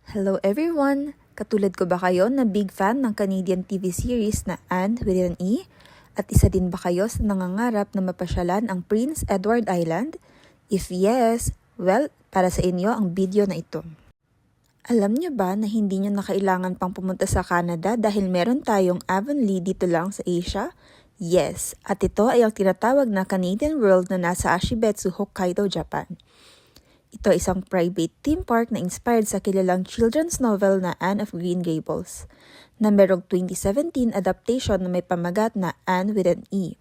Hello everyone! Katulad ko ba kayo na big fan ng Canadian TV series na Anne with an E? At isa din ba kayo sa nangangarap na mapasyalan ang Prince Edward Island? If yes, well, para sa inyo ang video na ito. Alam nyo ba na hindi nyo na kailangan pang pumunta sa Canada dahil meron tayong Avonlea dito lang sa Asia? Yes, at ito ay ang tinatawag na Canadian World na nasa Ashibetsu, Hokkaido, Japan. Ito ay isang private theme park na inspired sa kilalang children's novel na Anne of Green Gables, na merong 2017 adaptation na may pamagat na Anne with an E.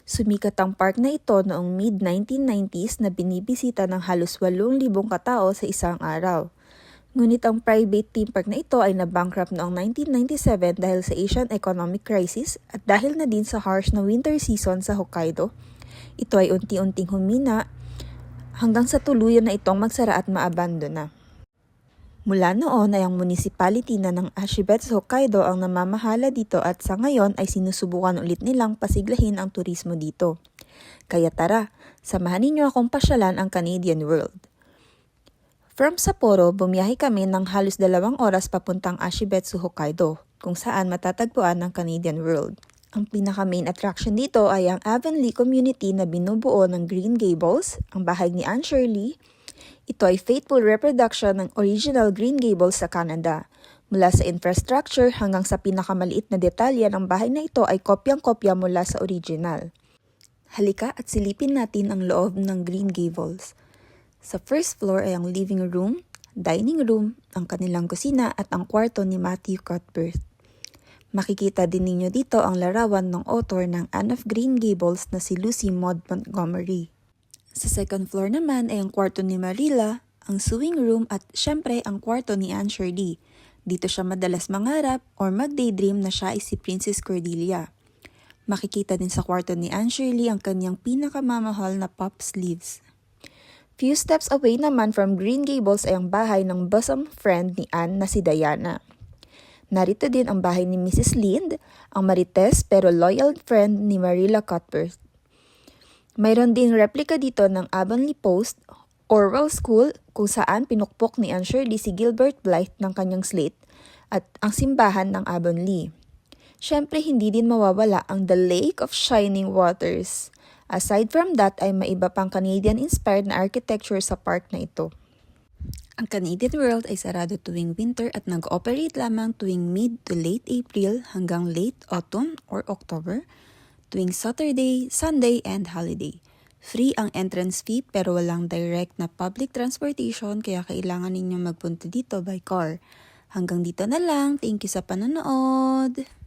Sumikat ang park na ito noong mid-1990s na binibisita ng halos 8,000 katao sa isang araw. Ngunit ang private theme park na ito ay nabankrupt noong 1997 dahil sa Asian economic crisis at dahil na din sa harsh na winter season sa Hokkaido. Ito ay unti-unting humina hanggang sa tuluyan na itong magsara at maabandona. Mula noon ay ang municipality na ng Ashibetsu, Hokkaido ang namamahala dito at sa ngayon ay sinusubukan ulit nilang pasiglahin ang turismo dito. Kaya tara, samahan ninyo akong pasyalan ang Canadian World. From Sapporo, bumiyahe kami ng halos 2 oras papuntang Ashibetsu, Hokkaido, kung saan matatagpuan ang Canadian World. Ang pinaka-main attraction dito ay ang Avonlea community na binubuo ng Green Gables, ang bahay ni Anne Shirley. Ito ay faithful reproduction ng original Green Gables sa Canada. Mula sa infrastructure hanggang sa pinakamaliit na detalye ng bahay na ito ay kopyang-kopya mula sa original. Halika at silipin natin ang loob ng Green Gables. Sa first floor ay ang living room, dining room, ang kanilang kusina at ang kwarto ni Matthew Cuthbert. Makikita din ninyo dito ang larawan ng author ng Anne of Green Gables na si Lucy Maud Montgomery. Sa second floor naman ay ang kwarto ni Marilla, ang sewing room at syempre ang kwarto ni Anne Shirley. Dito siya madalas mangarap or mag-daydream na siya ay si Princess Cordelia. Makikita din sa kwarto ni Anne Shirley ang kanyang pinakamamahal na puff sleeves. Few steps away naman from Green Gables ay ang bahay ng bosom friend ni Anne na si Diana. Narito din ang bahay ni Mrs. Lind, ang marites pero loyal friend ni Marilla Cuthbert. Mayroon din replika dito ng Avonlea Post, Orwell School kung saan pinukpok ni Anne Shirley si Gilbert Blythe ng kanyang slate at ang simbahan ng Avonlea. Siyempre hindi din mawawala ang The Lake of Shining Waters. Aside from that ay may iba pang Canadian-inspired na architecture sa park na ito. Ang Canadian World ay sarado tuwing winter at nag-ooperate lamang tuwing mid to late April hanggang late autumn or October, tuwing Saturday, Sunday, and holiday. Free ang entrance fee pero walang direct na public transportation kaya kailangan ninyong magpunta dito by car. Hanggang dito na lang. Thank you sa panonood!